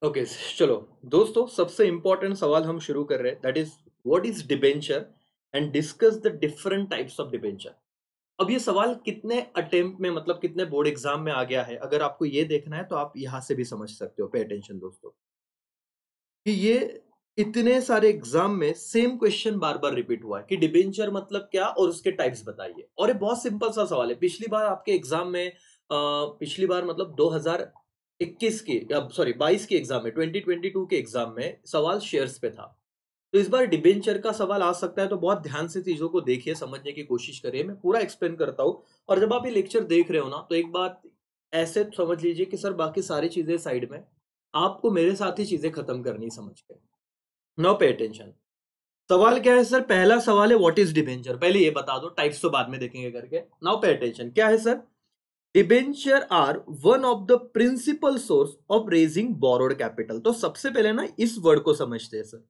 Okay, चलो दोस्तों, सबसे इंपॉर्टेंट सवाल हम शुरू कर रहे हैं, that is what is debenture and discuss the different types of debenture. अब ये सवाल कितने अटेम्प्ट में, मतलब कितने बोर्ड एग्जाम में आ गया है, अगर आपको ये देखना है तो आप यहां से भी समझ सकते हो। पे अटेंशन दोस्तों, कि ये इतने सारे एग्जाम में सेम क्वेश्चन बार बार रिपीट हुआ है कि डिबेंचर मतलब क्या और उसके टाइप्स बताइए। और ये बहुत सिंपल सा सवाल है। पिछली बार आपके एग्जाम में पिछली बार मतलब 2021 की, सॉरी 22 के एग्जाम में, 2022 के एग्जाम में सवाल शेयर्स पे था। तो इस बार डिबेंचर का सवाल आ सकता है, तो बहुत ध्यान से चीजों को देखिए, समझने की कोशिश करिए। मैं पूरा एक्सप्लेन करता हूँ। और जब आप ये लेक्चर देख रहे हो ना, तो एक बात ऐसे समझ लीजिए कि सर बाकी सारी चीजें साइड में, आपको मेरे साथ ही चीजें खत्म करनी समझ के। Now pay attention. सवाल क्या है सर? पहला सवाल है व्हाट इज डिबेंचर। पहले ये बता दो, टाइप्स तो बाद में देखेंगे करके। नाउ पे अटेंशन, क्या है sir? Debenture are one of the principal source of raising borrowed capital. तो सबसे पहले ना इस वर्ड को समझते हैं सर।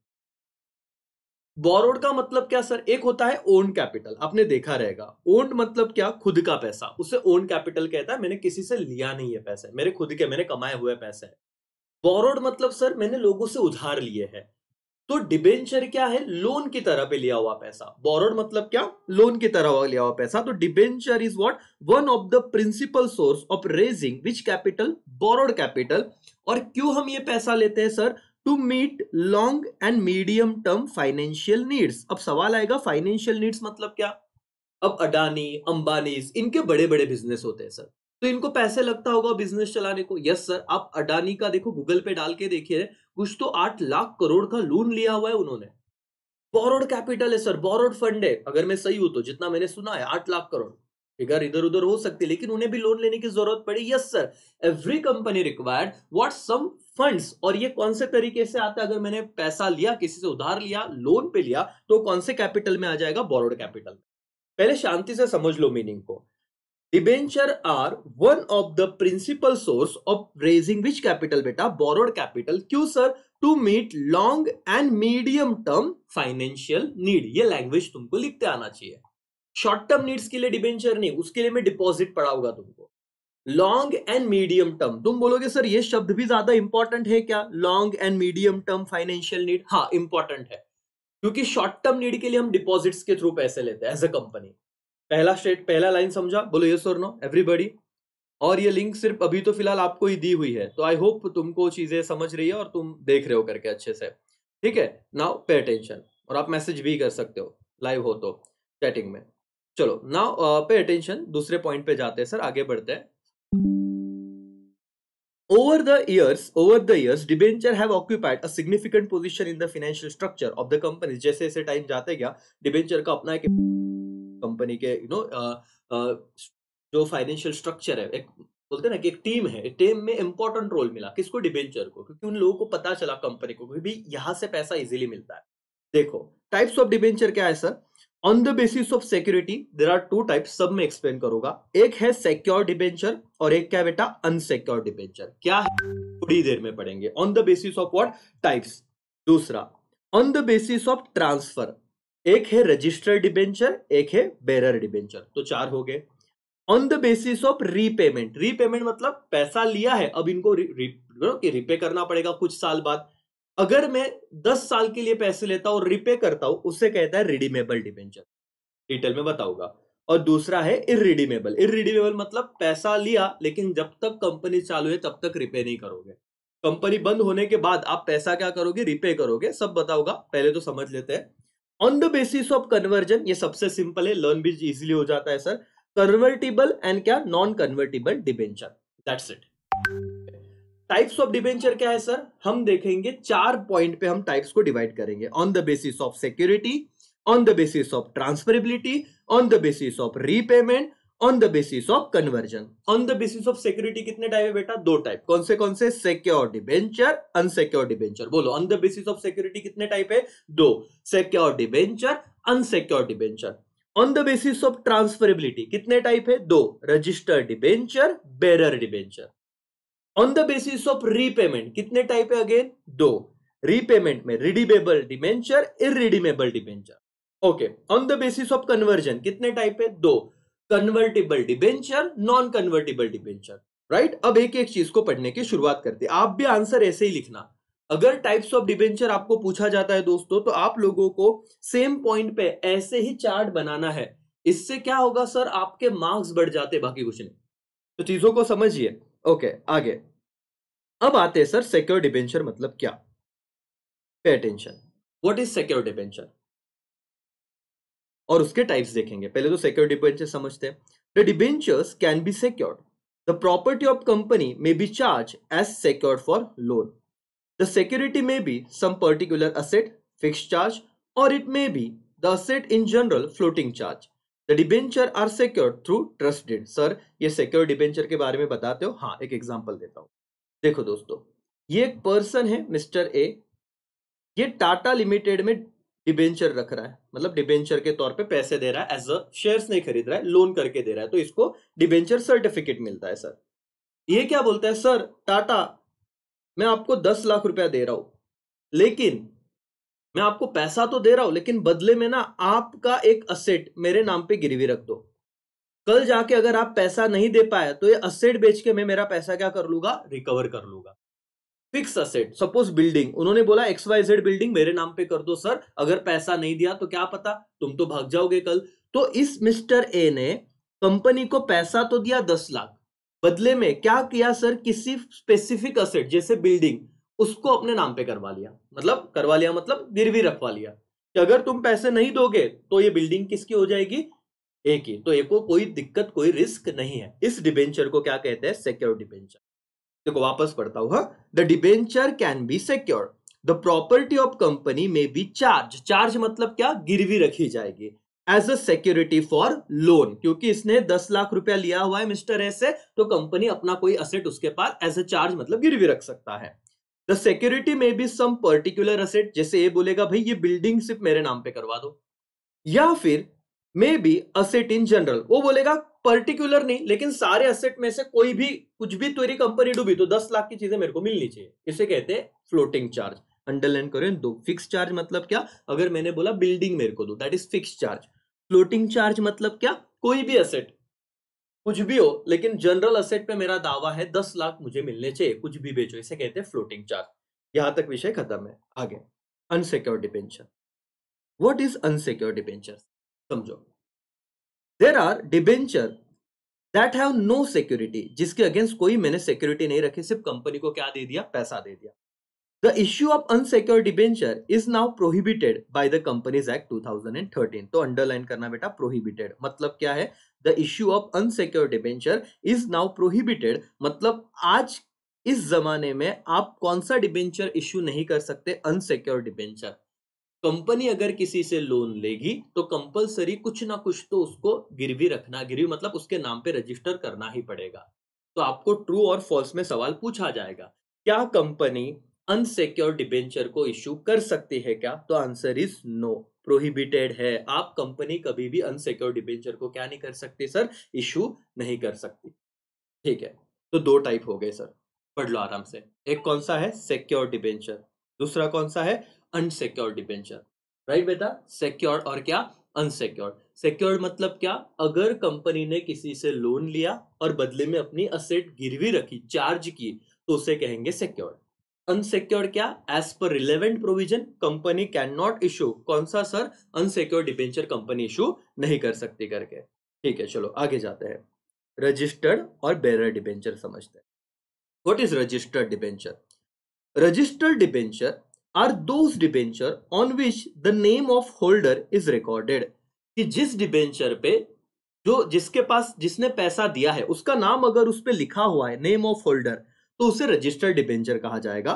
बोरोड का मतलब क्या सर? एक होता है ओन कैपिटल, आपने देखा रहेगा। ओन्ड मतलब क्या? खुद का पैसा, उसे ओन कैपिटल कहता है। मैंने किसी से लिया नहीं है पैसे, मेरे खुद के, मैंने कमाए हुए पैसे हैं। बोरोड मतलब सर मैंने लोगों से उधार लिए हैं। तो डिबेंचर क्या है? लोन की तरह पे लिया हुआ पैसा। बोरोड मतलब क्या? लोन की तरह लिया हुआ पैसा। तो debenture is what? One of the principal source of raising which capital? Borrowed capital. और क्यों हम ये पैसा लेते हैं sir? To meet long and medium term financial needs. अब सवाल आएगा, फाइनेंशियल नीड्स मतलब क्या? अब अडानी, अंबानी, इनके बड़े बड़े बिजनेस होते हैं सर, तो इनको पैसे लगता होगा बिजनेस चलाने को। यस सर, आप अडानी का देखो, गूगल पे डाल के देखिए, कुछ तो 8 लाख करोड़ का लोन लिया हुआ है उन्होंने। बोरोड कैपिटल है सर, बोरोड फंड है। अगर मैं सही हूं तो जितना मैंने सुना है 8 लाख करोड़। फिगर इधर उधर हो सकती है, लेकिन उन्हें भी लोन लेने की जरूरत पड़ी। Yes sir, every company required what some funds. और ये कौन से तरीके से आता है? अगर मैंने पैसा लिया, किसी से उधार लिया, लोन पे लिया, तो कौन से कैपिटल में आ जाएगा? Borrowed capital. पहले शांति से समझ लो मीनिंग को। Debenture are one of the principal source of raising which capital? बेटा बोरोड कैपिटल। क्यों sir? To meet long and medium term financial need. ये लैंग्वेज तुमको लिखते आना चाहिए। शॉर्ट टर्म नीड्स के लिए डिबेंचर नहीं, उसके लिए मैं डिपॉजिट पढ़ाऊंगा तुमको। लॉन्ग एंड मीडियम टर्म, तुम बोलोगे सर ये शब्द भी ज्यादा इंपॉर्टेंट है क्या? Long and medium term financial need, हाँ इंपॉर्टेंट है। क्योंकि शॉर्ट टर्म नीड के लिए हम डिपॉजिट्स के थ्रू पैसे लेते हैं एज अ कंपनी। पहला लाइन समझा? बोलो यस और नो एवरीबॉडी। और ये लिंक सिर्फ अभी तो फिलहाल आपको ही दी हुई है, तो आई होप तुमको चीजें समझ रही है और तुम देख रहे हो करके अच्छे से। ठीक है, नाउ पे अटेंशन। और आप मैसेज भी कर सकते हो लाइव हो तो चैटिंग में। चलो नाउ पे अटेंशन, दूसरे पॉइंट पे जाते हैं सर, आगे बढ़ते हैं। Over the years, debenture have occupied a significant position in the financial structure of the companies. जैसे जैसे टाइम जाते गया, डिबेंचर का अपना एक कंपनी के जो फाइनेंशियल स्ट्रक्चर है, एक बोलते हैं ना कि एक टीम है, टीम में इंपॉर्टेंट रोल मिला। किसको? डिबेंचर को। क्योंकि उन लोगों को पता चला कंपनी को कि भी यहां से पैसा इजीली मिलता है। देखो टाइप्स ऑफ डिबेंचर क्या है sir? On the basis of security there are two types, सब में एक्सप्लेन करूंगा। एक है सिक्योर डिबेंचर और एक क्या है बेटा? Unsecure debenture. क्या है? थोड़ी देर में पढ़ेंगे। On the basis of what? Types. दूसरा, on the basis of transfer. एक है रजिस्टर्ड डिबेंचर, एक है बेरर डिबेंचर, तो 4 हो गए। On the basis of repayment. Repayment मतलब पैसा लिया है, अब इनको रिपे करना पड़ेगा कुछ साल बाद। अगर मैं 10 साल के लिए पैसे लेता हूं और रिपे करता हूं, उससे कहता है रिडीमेबल डिबेंचर। डिटेल में बताऊंगा। और दूसरा है इररिडीमेबल। इररिडीमेबल मतलब पैसा लिया, लेकिन जब तक कंपनी चालू है तब तक रिपे नहीं करोगे। कंपनी बंद होने के बाद आप पैसा क्या करोगे? रिपे करोगे। सब बताऊंगा, पहले तो समझ लेते हैं। On the basis of conversion, ये सबसे सिंपल है, लर्न भी इजीली हो जाता है सर। कन्वर्टिबल एंड क्या? Non convertible debenture, that's it. Types of debenture क्या है सर? हम देखेंगे 4 पॉइंट पे, हम टाइप्स को डिवाइड करेंगे। On the basis of security, on the basis of transferability, on the basis of repayment, on the basis of conversion. On the basis of security कितने type है बेटा? 2 टाइप। कौन से? Secure debenture, unsecure debenture. बोलो on the basis of security कितने type है? 2। Secure debenture, unsecure debenture. On the basis of transferability कितने type है? 2। Registered debenture, bearer debenture. On the basis of repayment कितने टाइप है? Again 2। Repayment में redeemable debenture, irredeemable debenture. Okay. On the basis of conversion कितने type है? 2। Convertible debenture, non convertible debenture. Right? अब एक एक चीज को पढ़ने की शुरुआत करते हैं। आप भी आंसर ऐसे ही लिखना। अगर टाइप्स ऑफ डिबेंचर आपको पूछा जाता है दोस्तों, तो आप लोगों को सेम पॉइंट पे ऐसे ही चार्ट बनाना है। इससे क्या होगा सर, आपके मार्क्स बढ़ जाते, बाकी कुछ नहीं। तो चीजों को समझिए। ओके, आगे अब आते हैं सर, सिक्योर डिबेंचर मतलब क्या। Pay attention, what is secure debenture, और उसके टाइप्स देखेंगे। पहले तो सिक्योर डिबेंचर समझते हैं। The debentures can be secured, the property of company may be charge as secured for loan, the security may be some particular asset fixed charge, और it may be the asset in general floating charge, the debenture are secured through trust deed. Sir ये secure debenture के बारे में बताते हो? हाँ, एक example देता हूं। देखो दोस्तों, ये एक पर्सन है मिस्टर ए, ये टाटा लिमिटेड में डिबेंचर रख रहा है, मतलब डिबेंचर के तौर पे पैसे दे रहा है, एज अ शेयर्स नहीं खरीद रहा है, लोन करके दे रहा है, तो इसको डिबेंचर सर्टिफिकेट मिलता है। सर ये क्या बोलता है, सर टाटा मैं आपको 10 लाख रुपया दे रहा हूं, लेकिन मैं आपको पैसा तो दे रहा हूं, लेकिन बदले में ना आपका एक असेट मेरे नाम पे गिरवी रख दो। कल जाके अगर आप पैसा नहीं दे पाए तो ये असेट बेच के मैं मेरा पैसा क्या कर लूंगा, रिकवर कर लूंगा। फिक्स असेट, सपोज बिल्डिंग, उन्होंने बोला XYZ बिल्डिंग मेरे नाम पे कर दो सर, अगर पैसा नहीं दिया तो क्या पता तुम तो भाग जाओगे कल। तो इस मिस्टर ए ने कंपनी को पैसा तो दिया 10 लाख, बदले में क्या किया सर, किसी स्पेसिफिक असेट जैसे बिल्डिंग, उसको अपने नाम पे करवा लिया। मतलब करवा लिया मतलब गिरवी रखवा लिया कि अगर तुम पैसे नहीं दोगे तो ये बिल्डिंग किसकी हो जाएगी, ए की। तो ए को कोई दिक्कत कोई रिस्क नहीं है। इस डिबेंचर को क्या कहते हैं, सिक्योर डिबेंचर। देखो वापस पढ़ता हूं। The debenture can be secured, the property of company may be charge, charge मतलब क्या, गिरवी रखी जाएगी, as a security for loan, क्योंकि इसने 10 लाख रुपया लिया हुआ है मिस्टर एस से, तो कंपनी अपना कोई असेट उसके पास एज अ चार्ज मतलब गिरवी रख सकता है। द सिक्योरिटी में बी सम पर्टिकुलर असेट, जैसे ये बोलेगा भाई ये बिल्डिंग सिर्फ मेरे नाम पे करवा दो, या फिर may be asset in general, वो बोलेगा पर्टिकुलर नहीं, लेकिन सारे असेट में से कोई भी, कुछ भी तेरी कंपनी डूबी तो 10 लाख की चीजें मेरे को मिलनी चाहिए। इसे कहते हैं फ्लोटिंग चार्ज। अंडरलाइन करें दो। फिक्स चार्ज मतलब क्या, अगर मैंने बोला बिल्डिंग मेरे को दो, that is fix charge. Floating charge मतलब क्या, कोई भी असेट कुछ भी हो, लेकिन जनरल असेट पे मेरा दावा है 10 लाख मुझे मिलने चाहिए, कुछ भी बेचो, इसे कहते हैं फ्लोटिंग चार्ज। यहां तक विषय खत्म है। आगे unsecured debenture. What is unsecured debenture, समझो। There are debenture that have no security, जिसके अगेंस्ट कोई मैंने सिक्योरिटी नहीं रखी, सिर्फ कंपनी को क्या दे दिया, पैसा दे दिया। The issue of unsecured debenture is now prohibited by the companies act 2013। तो अंडरलाइन करना बेटा, प्रोहिबिटेड मतलब क्या है, the issue of unsecured debenture is now prohibited, मतलब आज इस जमाने में आप कौन सा डिबेंचर इश्यू नहीं कर सकते, अनसिक्योर्ड डिबेंचर। कंपनी अगर किसी से लोन लेगी तो कंपलसरी कुछ ना कुछ तो उसको गिरवी रखना, गिरवी मतलब उसके नाम पे रजिस्टर करना ही पड़ेगा। तो आपको ट्रू और फॉल्स में सवाल पूछा जाएगा, क्या कंपनी अनसिक्योर्ड डिबेंचर को इश्यू कर सकती है क्या, तो आंसर इज नो, प्रोहिबिटेड है। आप कंपनी कभी भी अनसिक्योर्ड डिबेंचर को क्या नहीं कर सकती सर, इश्यू नहीं कर सकती। ठीक है, तो दो टाइप हो गए सर, पढ़ लो आराम से। एक कौन सा है, सिक्योर डिबेंचर, दूसरा कौन सा है, अनसिक्योर्ड डिबेंचर। राइट बेटा, सिक्योर्ड और क्या, अनसिक्योर्ड। सिक्योर्ड मतलब क्या, अगर कंपनी ने किसी से लोन लिया और बदले में अपनी असेट गिरवी रखी, चार्ज की, तो उसे कहेंगे सिक्योर्ड। अनसिक्योर्ड क्या, as per relevant provision company can not issue, कौन सा sir, unsecured debenture company issue नहीं कर सकती करके। ठीक है, चलो आगे जाते हैं। रजिस्टर्ड और बेरर डिबेंचर समझते हैं। What is registered debenture? Registered debenture are those debenture on which the name of holder is recorded, कि जिस डिबेंचर पे जो जिसके पास जिसने पैसा दिया है उसका नाम अगर उस पे लिखा हुआ है, नेम ऑफ होल्डर, तो उसे रजिस्टर्ड डिबेंचर कहा जाएगा।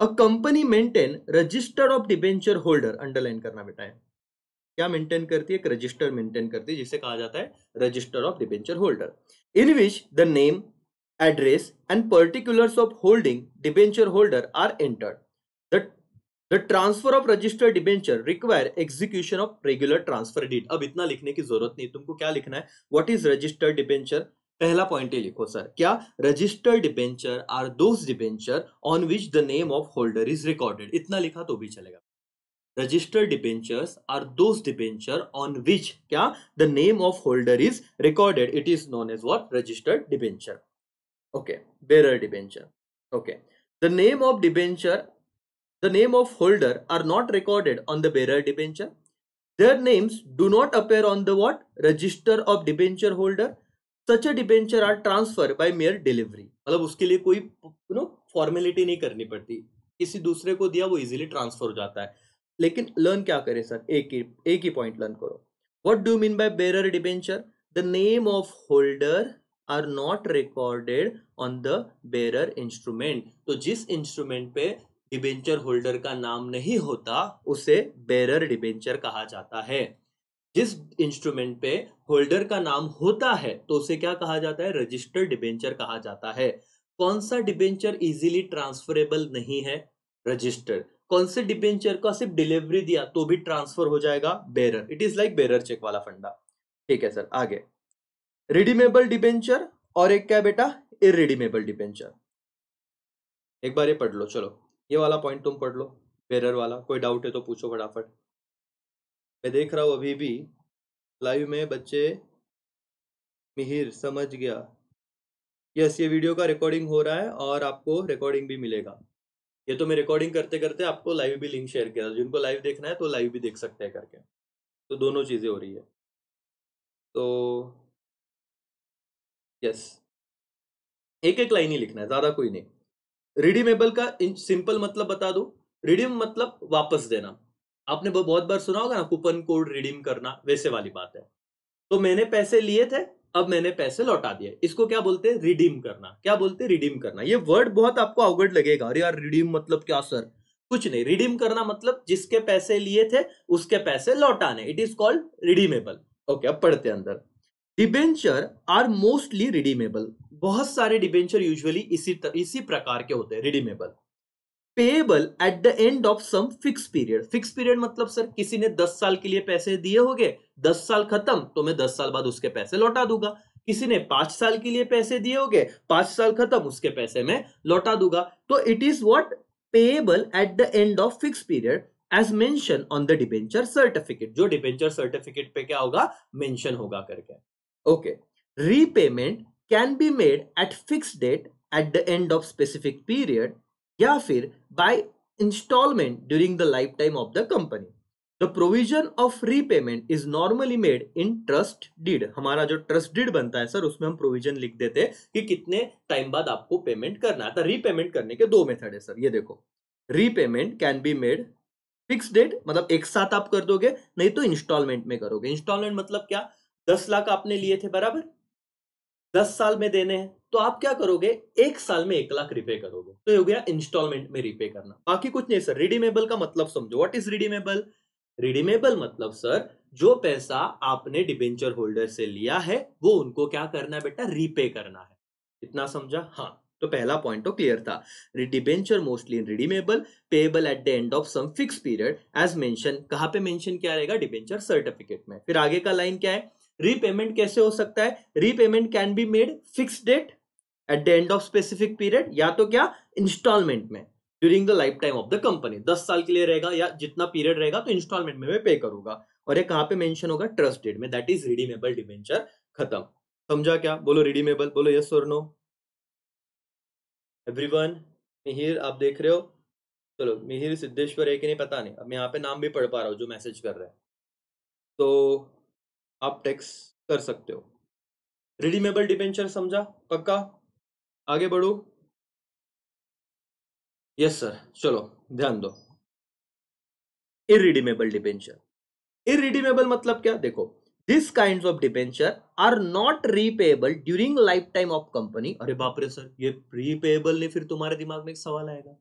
A company maintain register of debenture holder, underline करना बेटा है, क्या मेंटेन करती है, एक रजिस्टर मेंटेन करती है जिसे कहा जाता है register of debenture holder, in which the name, address and particulars of holding debenture holder are entered. The, the transfer of registered debenture require execution of regular transfer deed. अब इतना लिखने की जरूरत नहीं, तुमको क्या लिखना है, what is registered debenture, पहला पॉइंट ही लिखो सर, क्या, registered debenture are those debenture on which the name of holder is recorded, इतना लिखा तो भी चलेगा। Registered debentures are those debenture on which क्या, the name of holder is recorded, it is known as what, registered debenture. Okay, bearer debenture. Okay, the name of debenture, the name of holder are not recorded on the bearer debenture. Their names do not appear on the what? Register of debenture holder. Such a debenture are transferred by mere delivery. मतलब उसके लिए कोई formality नहीं करनी पड़ती, किसी दूसरे को दिया वो इजीली ट्रांसफर हो जाता है. लेकिन लर्न क्या करें सर, एक ही पॉइंट लर्न करो. What do mean by bearer debenture? The name of holder are not recorded on the bearer instrument. तो जिस इंस्ट्रूमेंट पे डिबेंचर होल्डर का नाम नहीं होता उसे बेरर डिबेंचर कहा जाता है. जिस इंस्ट्रूमेंट पे होल्डर का नाम होता है तो उसे क्या कहा जाता है? रजिस्टर्ड डिबेंचर कहा जाता है. कौन सा डिबेंचर इजीली ट्रांसफरेबल नहीं है? रजिस्टर्ड. कौन से डिबेंचर का सिर्फ डिलीवरी दिया तो भी ट्रांसफर हो जाएगा? Bearer. It is like bearer check वाला फंडा. ठीक है सर, आगे. रिडीमेबल डिबेंचर और एक क्या बेटा? Irredeemable debenture. एक बार ये पढ़ लो, चलो ये वाला पॉइंट तुम पढ़ लो, बेरर वाला. कोई डाउट है तो पूछो फटाफट. मैं देख रहा हूं अभी भी लाइव में बच्चे. मिहिर समझ गया. यस, ये वीडियो का रिकॉर्डिंग हो रहा है और आपको रिकॉर्डिंग भी मिलेगा. ये तो मैं रिकॉर्डिंग करते करते आपको लाइव भी लिंक शेयर किया. जिनको लाइव देखना है तो लाइव भी देख सकते हैं करके. तो दोनों चीजें हो रही है. तो यस, एक एक लाइन ही लिखना है, ज्यादा कोई नहीं. रिडीमेबल का सिंपल मतलब बता दो. रिडीम मतलब वापस देना. आपने बहुत बार सुना होगा ना, कूपन कोड रिडीम करना, वैसे वाली बात है. तो मैंने पैसे लिए थे, अब मैंने पैसे लौटा दिए, इसको क्या बोलते हैं? रिडीम करना. क्या बोलते हैं? रिडीम करना. ये वर्ड बहुत आपको अवगढ़ लगेगा. अरे यार रिडीम मतलब क्या सर? कुछ नहीं, रिडीम करना मतलब जिसके पैसे लिए थे उसके पैसे लौटाने. It is called redeemable. Okay, अब पढ़ते हैं अंदर. Debenture are mostly redeemable. बहुत सारे डिबेंचर यूजुअली इसी प्रकार के होते हैं, redeemable. Payable at the end of some fix period. Fix period मतलब सर किसी ने 10 साल के लिए पैसे दिए होंगे, 10 साल खत्म तो मैं 10 साल बाद उसके पैसे लौटा दूंगा. किसी ने 5 साल के लिए पैसे दिए होंगे, 5 साल खत्म उसके पैसे में लौटा दूंगा. तो it is what? Payable at the end of fix period as mention on the debenture certificate. जो डिबेंचर सर्टिफिकेट पे क्या होगा? मेंशन होगा करके. Okay. Repayment can be made at fix date at the end of specific period या फिर by instalment during the life time of the company. The provision of repayment is normally made in trust deed. हमारा जो trust deed बनता है sir, उसमें हम provision लिख देते हैं कि कितने टाइम बाद आपको पेमेंट करना है. तो रीपेमेंट करने के दो मेथड है सर, ये देखो. Repayment can be made fix date, मतलब एक साथ आप कर दोगे, नहीं तो इंस्टॉलमेंट में करोगे. इंस्टॉलमेंट मतलब क्या? 10 लाख आपने लिए थे, बराबर 10 साल में देने हैं, तो आप क्या करोगे? एक साल में 1 लाख रिपे करोगे. तो ये हो गया इंस्टॉलमेंट में रिपे करना. बाकी कुछ नहीं सर. रिडीमेबल का मतलब समझो. What is redeemable? रिडीमेबल मतलब सर जो पैसा आपने डिबेंचर होल्डर से लिया है वो उनको क्या करना है बेटा? रीपे करना है. इतना समझा? हाँ. तो पहला पॉइंट तो क्लियर था. Debenture mostly in redeemable, payable at the end of some fix period as mention. कहां पे मेंशन क्या रहेगा? डिबेंचर सर्टिफिकेट में. फिर आगे का लाइन क्या है? रीपेमेंट कैसे हो सकता है? Repayment can be made fix date at the end of specific period, या तो क्या? इंस्टॉलमेंट में during the life time of the company. 10 साल के लिए रहेगा या जितना पीरियड रहेगा तो इंस्टॉलमेंट में मैं पे करूंगा. और ये कहां पे मेंशन होगा? ट्रस्ट डेट में. That is redeemable debenture. खत्म. समझा क्या? बोलो रिडीमेबल, बोलो यस और नो. एवरीवन. मिहिर आप देख रहे हो? चलो, मिहिर सिद्धेश्वर है कि नहीं पता नहीं. अब मैं यहाँ पे नाम भी पढ़ पा रहा हूँ जो मैसेज कर रहे हैं, तो आप टेक्स्ट कर सकते हो. रिडीमेबल डिबेंचर समझा? पक्का? आगे बढ़ू? Yes sir. चलो ध्यान दो. Irredeemable debenture. इररिडीमेबल मतलब क्या? देखो, this kinds of debenture are not repayable during life time of company. अरे बाप रे सर, ये रीपेएबल नहीं? फिर तुम्हारे दिमाग में एक सवाल आएगा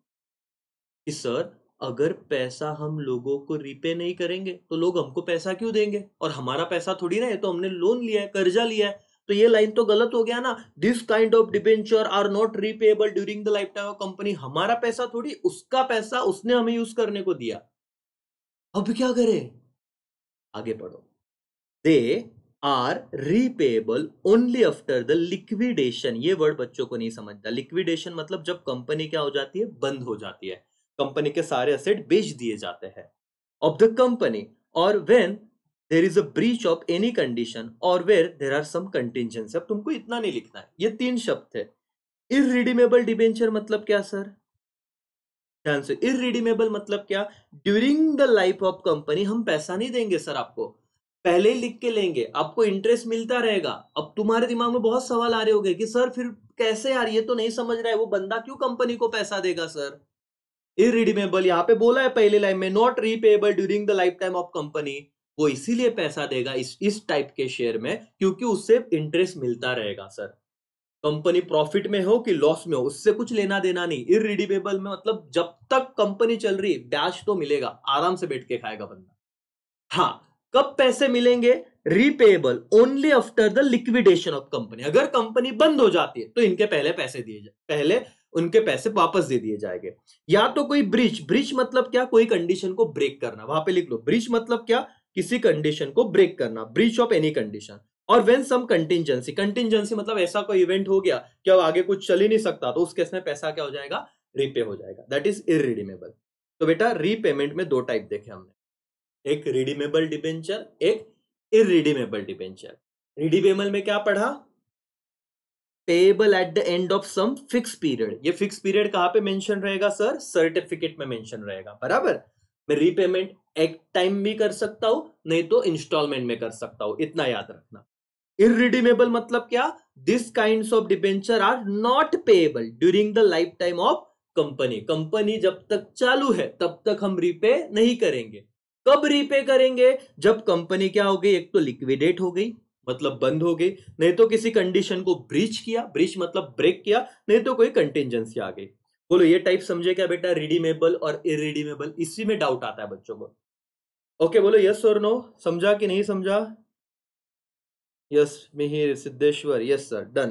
कि सर अगर पैसा हम लोगों को रीपे नहीं करेंगे तो लोग हमको पैसा क्यों देंगे? और हमारा पैसा थोड़ी ना है, तो हमने लोन लिया है, कर्जा लिया है. तो ये लाइन तो गलत हो गया ना. This kind of debenture are not repayable during the life time of company. हमारा पैसा थोड़ी, उसका पैसा, उसने हमें यूज करने को दिया. अब क्या करें? आगे पढ़ो. They are repayable only after the liquidation. ये वर्ड बच्चों को नहीं समझता. लिक्विडेशन मतलब जब कंपनी क्या हो जाती है? बंद हो जाती है. कंपनी के सारे एसेट बेच दिए जाते हैं. ऑफ द कंपनी, और when there is a breach of any condition, और where there are some contingency. अब तुमको इतना नहीं लिखना है, ये 3 शब्द थे. इररिडीमेबल डिबेंचर मतलब क्या सर? ध्यान से, इररिडीमेबल मतलब क्या? During the life of company हम पैसा नहीं देंगे सर आपको, पहले ही लिख के लेंगे, आपको इंटरेस्ट मिलता रहेगा। अब तुम्हारे दिमाग में बहुत सवाल आ रहे होंगे कि सर फिर कैसे यार, ये तो नहीं समझ रहा है, वो बंदा क्यों कंपनी को पैसा देगा सर? इररिडीमेबल यहां पे बोला है पहले लाइन में, not repayable during the life time of company. वो इसीलिए पैसा देगा इस टाइप के शेयर में क्योंकि उससे इंटरेस्ट मिलता रहेगा सर। कंपनी प्रॉफिट में हो कि लॉस में हो, उससे कुछ लेना देना नहीं। इररिडीमेबल में मतलब जब तक कंपनी चल रही ब्याज तो मिलेगा, आराम से बैठ के खाएगा बंदा। हाँ, कब पैसे मिलेंगे? Repayable only after the liquidation of company. अगर कंपनी बंद हो जाती है तो इनके पहले पैसे दिए जाए, पहले उनके पैसे वापस दे दिए जाएंगे। या तो कोई ब्रीच, ब्रीच मतलब क्या? कोई कंडीशन को ब्रेक करना, वहां पे लिख लो ब्रीच मतलब क्या? किसी कंडीशन को ब्रेक करना, ब्रीच ऑफ एनी कंडीशन। और व्हेन सम कंटिंजेंसी, कंटिंजेंसी मतलब ऐसा कोई इवेंट हो गया कि अब आगे कुछ चल ही नहीं सकता, तो उस केस में पैसा क्या हो जाएगा? रीपे हो जाएगा। That is irredeemable. तो बेटा रीपेमेंट में दो टाइप देखे हमने, एक रिडीमेबल डिबेंचर, एक इररिडीमेबल डिबेंचर। रिडीमेबल में क्या पढ़ा? Payable at the end of some fix period. ये फिक्स पीरियड कहां पे मेंशन रहेगा सर? सर्टिफिकेट में मेंशन रहेगा, बराबर। मैं रीपेमेंट एक टाइम भी कर सकता हूं, नहीं तो इंस्टॉलमेंट में कर सकता हूं, इतना याद रखना। इररिडीमेबल मतलब क्या? This kinds of debenture are not payable during the life time of company. Company जब तक चालू है तब तक हम रीपे नहीं करेंगे। कब रीपे करेंगे? जब कंपनी क्या हो गई? एक तो लिक्विडेट हो गई, मतलब बंद हो गई, नहीं तो किसी कंडीशन को ब्रीच किया, ब्रीच मतलब ब्रेक किया, नहीं तो कोई कंटिंजेंसी आ गई। बोलो ये टाइप समझे क्या बेटा? रिडीमेबल और इररिडीमेबल, इसी में डाउट आता है बच्चों को। ओके बोलो यस और नो, समझा कि नहीं समझा? Yes Mihir Siddheshwar, yes sir, done.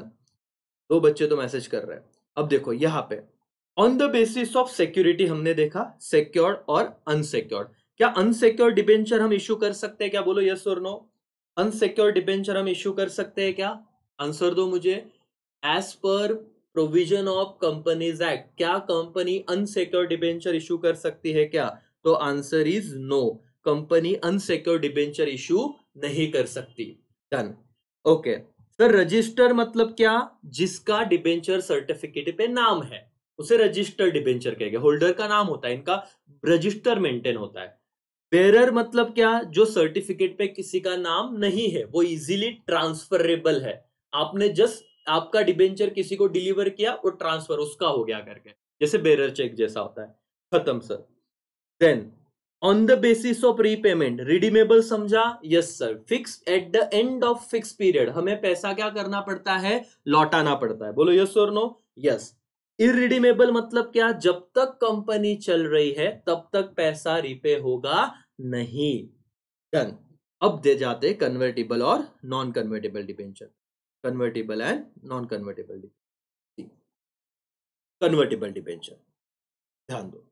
दो बच्चे तो मैसेज कर रहे हैं। अब देखो यहां पे on the basis of security हमने देखा, सिक्योर्ड और अनसिक्योर्ड। क्या अनसिक्योर्ड डिबेंचर हम इश्यू कर सकते हैं क्या? बोलो यस और नो। अनसिक्योर्ड डिबेंचर हम इश्यू कर सकते हैं क्या? आंसर दो मुझे। As per provision of companies act, क्या कंपनी अनसिक्योर्ड डिबेंचर इश्यू कर सकती है क्या? तो answer is no, company unsecured debenture issue नहीं कर सकती। डन। ओके सर, रजिस्टर मतलब क्या? जिसका डिबेंचर सर्टिफिकेट पे नाम है उसे रजिस्टर डिबेंचर कहेंगे। होल्डर का नाम होता है, इनका रजिस्टर मेंटेन होता है। बेरर मतलब क्या? जो सर्टिफिकेट पे किसी का नाम नहीं है, वो इजीली ट्रांसफरेबल है। आपने जस्ट आपका डिबेंचर किसी को डिलीवर किया, वो ट्रांसफर उसका हो गया करके, जैसे बेरर चेक जैसा होता है। खत्म sir. Then on the basis of repayment, redeemable समझा? Yes sir. Fix at the end of fix period, हमें पैसा क्या करना पड़ता है? लौटाना पड़ता है। बोलो यस और नो। यस। इररिडीमेबल मतलब क्या? जब तक कंपनी चल रही है तब तक पैसा रिपे होगा नहीं। डन। अब दे जाते कन्वर्टिबल और non convertible debenture. Convertible and non convertible. Convertible debenture, ध्यान दो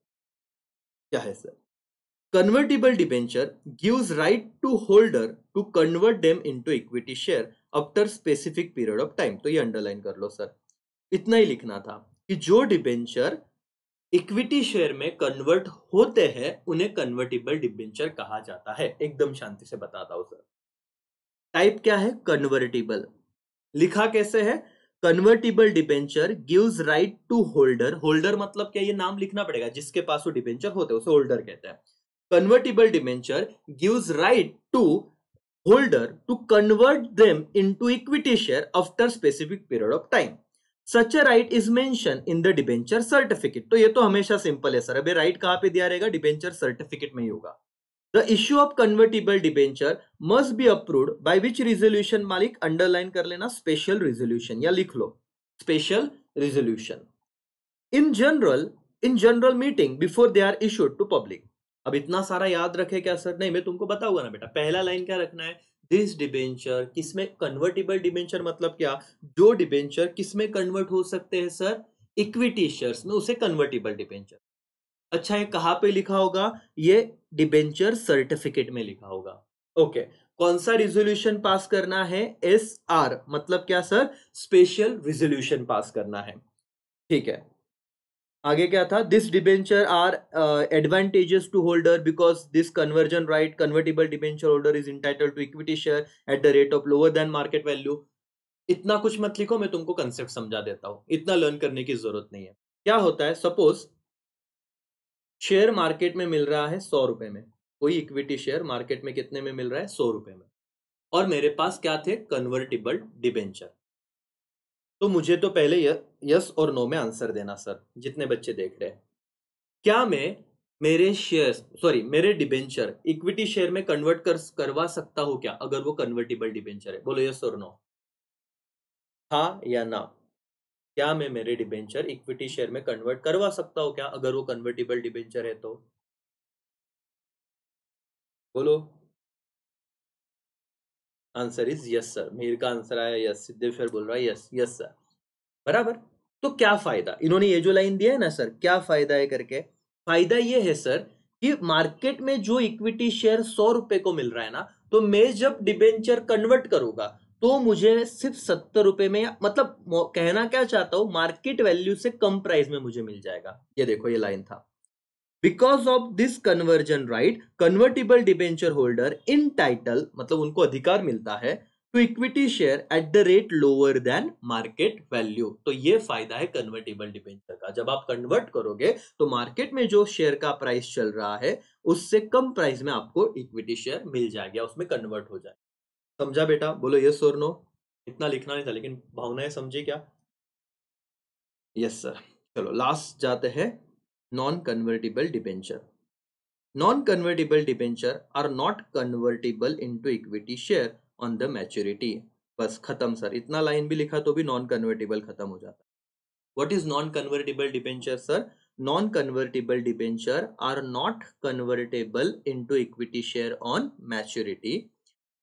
क्या है sir. Convertible debenture gives right to holder to convert them into equity share after specific period of time। तो ये अंडरलाइन कर लो सर। इतना ही लिखना था कि जो डिबेंचर इक्विटी शेयर में कन्वर्ट होते हैं उन्हें कन्वर्टिबल डिबेंचर कहा जाता है। एकदम शांति से बताता हूं सर। टाइप क्या है? कन्वर्टिबल। लिखा कैसे है? Convertible debenture gives right to holder, holder मतलब क्या? ये नाम लिखना पड़ेगा, जिसके पास वो डिबेंचर होते हैं उसे होल्डर कहते हैं। Convertible debenture gives right to holder to convert them into equity share after specific period of time. Such a right is mention in the debenture certificate. तो ये तो हमेशा सिंपल है सर। अभी राइट कहां पे दिया रहेगा? डिबेंचर सर्टिफिकेट में ही होगा। The issue of convertible debenture must be approved by which resolution? मालिक अंडरलाइन कर लेना, स्पेशल रेजोल्यूशन, या लिख लो special resolution. In general meeting before they are issued to public. अब इतना सारा याद रखे क्या सर? नहीं, मैं तुमको बताऊंगा ना बेटा। पहला लाइन क्या रखना है? दिस डिबेंचर, किसमें कन्वर्टिबल डिबेंचर मतलब क्या? जो डिबेंचर किसमें कन्वर्ट हो सकते हैं सर? इक्विटी शेयर्स में, उसे कन्वर्टिबल डिबेंचर। अच्छा ये कहां पे लिखा होगा? ये डिबेंचर सर्टिफिकेट में लिखा होगा। ओके। कौन सा रिजोल्यूशन पास करना है? SR मतलब क्या सर? स्पेशल रिजोल्यूशन पास करना है। ठीक है, आगे क्या था? This debenture are advantages to holder because this conversion right convertible debenture holder is entitled to equity share at the rate of lower than market value. इतना कुछ मत लिखो, मैं तुमको कंसेप्ट समझा देता हूं, इतना लर्न करने की जरूरत नहीं है। क्या होता है, सपोज शेयर मार्केट में मिल रहा है 100 रुपए में, कोई इक्विटी शेयर मार्केट में कितने में मिल रहा है, 100 रुपए में, और मेरे पास क्या थे, कन्वर्टिबल डिबेंचर। तो मुझे तो पहले यस और नो में आंसर देना सर, जितने बच्चे देख रहे हैं। क्या मैं मेरे शेयर, सॉरी मेरे डिबेंचर इक्विटी शेयर में कन्वर्ट करवा सकता हूं क्या, अगर वो कन्वर्टिबल डिबेंचर है? बोलो यस और नो, हाँ या ना। क्या मैं मेरे डिबेंचर इक्विटी शेयर में कन्वर्ट करवा सकता हूं क्या, अगर वो कन्वर्टिबल डिबेंचर है तो? बोलो। Answer is yes sir. Mir का आंसर आया यस, सिद्धेश्वर बोल रहा है यस, यस सर, बराबर। तो क्या फायदा, इन्होंने ये जो लाइन दिया है ना सर, क्या फायदा है करके, फायदा ये है सर कि मार्केट में जो इक्विटी शेयर 100 रुपए को मिल रहा है ना, तो मैं जब डिबेंचर कन्वर्ट करूंगा तो मुझे सिर्फ 70 रुपए में, मतलब कहना क्या चाहता हूं, मार्केट वैल्यू से कम प्राइस में मुझे मिल जाएगा। ये देखो, ये लाइन था, because of this conversion right convertible debenture holder entitled, मतलब उनको अधिकार मिलता है to equity share at the rate lower than market value. तो ये फायदा है कन्वर्टिबल डिबेंचर का, जब आप कन्वर्ट करोगे तो मार्केट में जो शेयर का प्राइस चल रहा है उससे कम प्राइस में आपको इक्विटी शेयर मिल जाएगा, उसमें कन्वर्ट हो जाए। समझा बेटा? बोलो यस और नो। इतना लिखना नहीं था, लेकिन भावनाएं समझी क्या? Yes sir. चलो लास्ट जाते हैं, non convertible debenture. Non-convertible debenture are not convertible into equity share on the maturity। बस खत्म सर, इतना लाइन भी लिखा तो भी नॉन कन्वर्टेबल खत्म हो जाता है। What is non convertible debenture sir? Non convertible debenture are not convertible into equity share on maturity.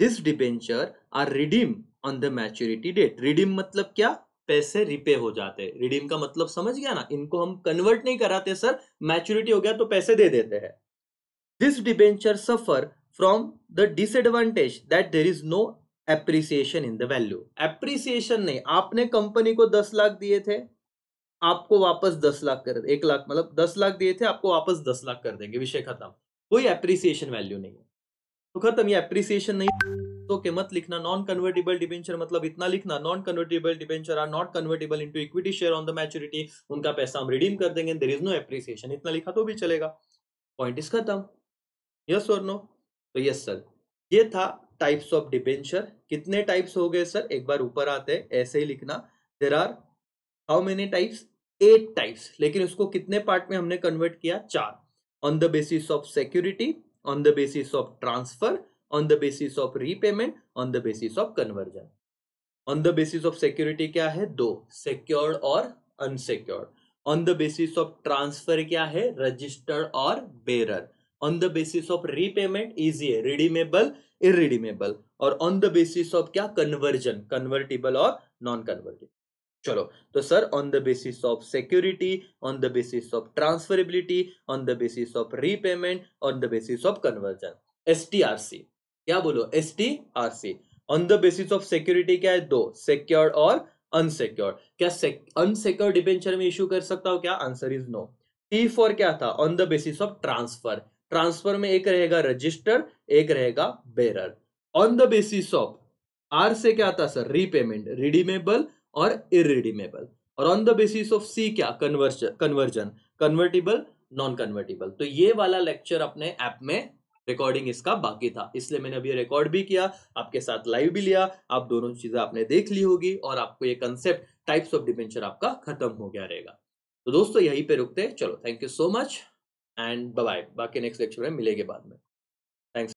This debenture are redeem on the maturity date. Redeem मतलब क्या? पैसे रिपे हो जाते। रिडीम का मतलब समझ गया ना, इनको हम कन्वर्ट नहीं कराते सर, मैच्योरिटी हो गया तो पैसे दे देते हैं। This debenture suffer from the disadvantage that there is no appreciation in the value। appreciation नहीं, आपने कंपनी को 10 लाख दिए थे, आपको वापस 10 लाख कर, 1 लाख मतलब 10 लाख दिए थे, आपको वापस 10 लाख कर देंगे, विषय खत्म। कोई एप्रिसिएशन वैल्यू नहीं है, तो खत्म। ये एप्रिसिएशन नहीं तो के मत लिखना। नॉन कन्वर्टेबल डिबेंचर मतलब इतना लिखना, non convertible debenture are not convertible into equity share on the maturity. उनका पैसा हम रिडीम कर देंगे, देयर इज नो एप्रिसिएशन, इतना लिखा तो भी चलेगा। पॉइंट इज खत्म। यस और नो? तो यस सर, ये था टाइप्स ऑफ डिबेंचर। कितने टाइप्स हो गए सर, एक बार ऊपर आते हैं, ऐसे ही लिखना। There are how many types? 8 types, लेकिन उसको कितने पार्ट में हमने कन्वर्ट किया? 4। On the basis of security, on the basis of transfer, on the basis of repayment, on the basis of conversion. On the basis of security क्या है? 2, secured और unsecured. On the basis of transfer क्या है? Registered और bearer. On the basis of repayment easy है, redeemable, irredeemable. और on the basis of क्या? Conversion, convertible और नॉन कन्वर्टिबल। चलो, तो sir on the basis of security, on the basis of transferability, on the basis of repayment, on the basis of conversion, STRC. क्या बोलो? STRC. On the basis of security क्या है? 2, secured और unsecured. क्या unsecured debenture में issue कर सकता हूं क्या? Answer is no. T for क्या था? On the basis of transfer. Transfer में एक रहेगा रजिस्टर, एक रहेगा bearer. On the basis of R से क्या था सर? रीपेमेंट, रिडीमेबल और इरिडीमेबल। और on the basis of C क्या? Conversion, conversion, convertible, non convertible. तो ये वाला लेक्चर अपने ऐप में रिकॉर्डिंग इसका बाकी था, इसलिए मैंने अभी रिकॉर्ड भी किया, आपके साथ लाइव भी लिया। आप दोनों चीजें आपने देख ली होगी और आपको ये कंसेप्ट टाइप्स ऑफ डिबेंचर आपका खत्म हो गया रहेगा। तो दोस्तों यहीं पे रुकते हैं। चलो, thank you so much and bye bye. बाकी नेक्स्ट लेक्चर में मिलेंगे बाद में। थैंक्स।